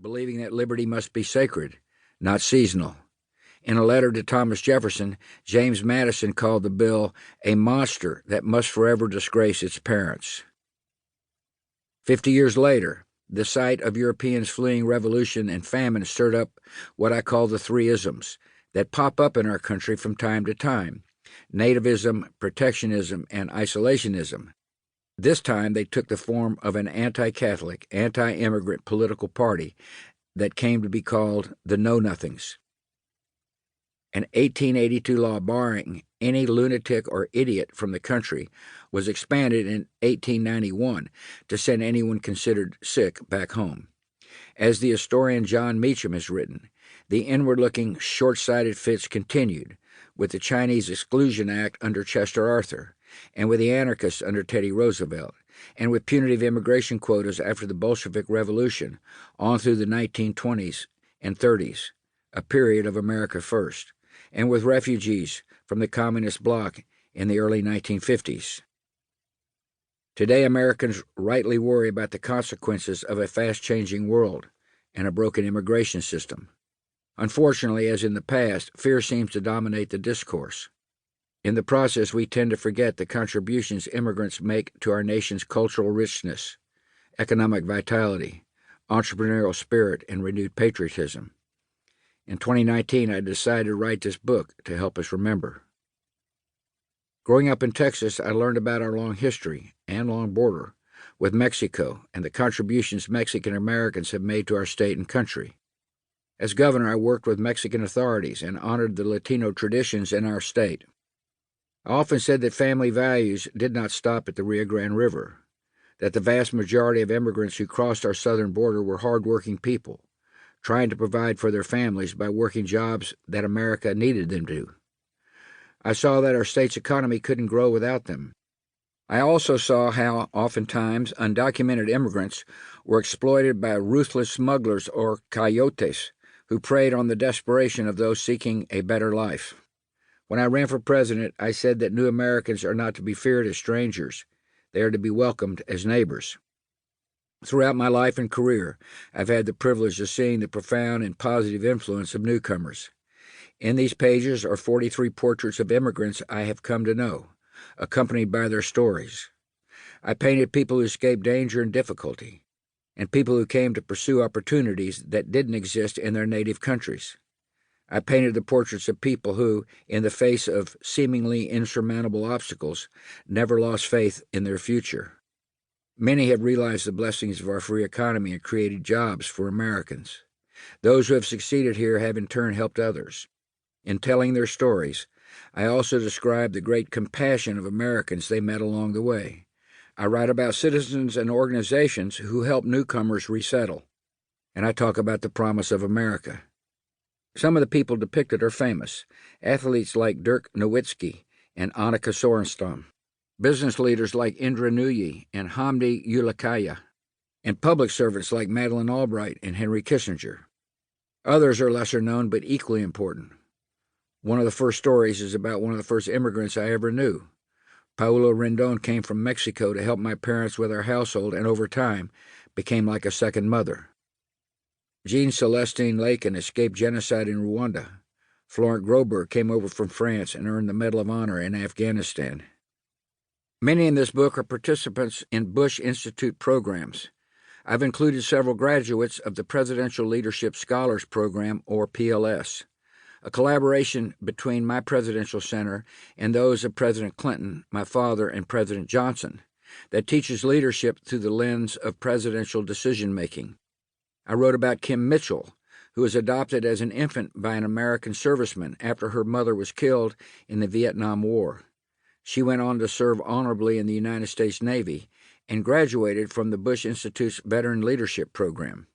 believing that liberty must be sacred, not seasonal. In a letter to Thomas Jefferson, James Madison called the bill a monster that must forever disgrace its parents. 50 years later, the sight of Europeans fleeing revolution and famine stirred up what I call the three isms that pop up in our country from time to time: nativism, protectionism, and isolationism. This time they took the form of an anti-Catholic, anti-immigrant political party that came to be called the Know-Nothings. An 1882 law barring any lunatic or idiot from the country was expanded in 1891 to send anyone considered sick back home. As the historian John Meacham has written, the inward-looking, short-sighted fits continued, with the Chinese Exclusion Act under Chester Arthur, and with the anarchists under Teddy Roosevelt, and with punitive immigration quotas after the Bolshevik Revolution on through the 1920s and 30s, a period of America First, and with refugees from the communist bloc in the early 1950s. Today, Americans rightly worry about the consequences of a fast-changing world and a broken immigration system. Unfortunately, as in the past, fear seems to dominate the discourse. In the process, we tend to forget the contributions immigrants make to our nation's cultural richness, economic vitality, entrepreneurial spirit, and renewed patriotism. In 2019, I decided to write this book to help us remember. Growing up in Texas, I learned about our long history and long border with Mexico and the contributions Mexican Americans have made to our state and country. As governor, I worked with Mexican authorities and honored the Latino traditions in our state. I often said that family values did not stop at the Rio Grande River, that the vast majority of immigrants who crossed our southern border were hard-working people, trying to provide for their families by working jobs that America needed them to. I saw that our state's economy couldn't grow without them. I also saw how, oftentimes, undocumented immigrants were exploited by ruthless smugglers or coyotes who preyed on the desperation of those seeking a better life. When I ran for president, I said that new Americans are not to be feared as strangers. They are to be welcomed as neighbors. Throughout my life and career, I've had the privilege of seeing the profound and positive influence of newcomers. In these pages are 43 portraits of immigrants I have come to know, accompanied by their stories. I painted people who escaped danger and difficulty, and people who came to pursue opportunities that didn't exist in their native countries. I painted the portraits of people who, in the face of seemingly insurmountable obstacles, never lost faith in their future. Many have realized the blessings of our free economy and created jobs for Americans. Those who have succeeded here have in turn helped others. In telling their stories, I also describe the great compassion of Americans they met along the way. I write about citizens and organizations who help newcomers resettle, and I talk about the promise of America. Some of the people depicted are famous, athletes like Dirk Nowitzki and Annika Sorenstam, business leaders like Indra Nooyi and Hamdi Ulukaya, and public servants like Madeleine Albright and Henry Kissinger. Others are lesser known but equally important. One of the first stories is about one of the first immigrants I ever knew. Paula Rendon came from Mexico to help my parents with our household and over time became like a second mother. Jean Celestine Lakin escaped genocide in Rwanda. Florent Groberg came over from France and earned the Medal of Honor in Afghanistan. Many in this book are participants in Bush Institute programs. I've included several graduates of the Presidential Leadership Scholars Program, or PLS, a collaboration between my Presidential Center and those of President Clinton, my father, and President Johnson, that teaches leadership through the lens of presidential decision-making. I wrote about Kim Mitchell, who was adopted as an infant by an American serviceman after her mother was killed in the Vietnam War. She went on to serve honorably in the United States Navy and graduated from the Bush Institute's Veteran Leadership Program.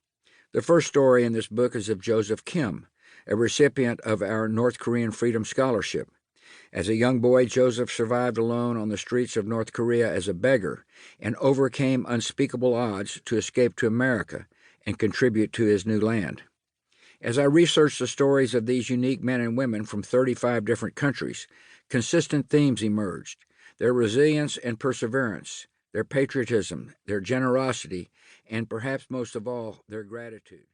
The first story in this book is of Joseph Kim, a recipient of our North Korean Freedom Scholarship. As a young boy, Joseph survived alone on the streets of North Korea as a beggar and overcame unspeakable odds to escape to America and contribute to his new land. As I researched the stories of these unique men and women from 35 different countries, consistent themes emerged: their resilience and perseverance, their patriotism, their generosity, and perhaps most of all, their gratitude.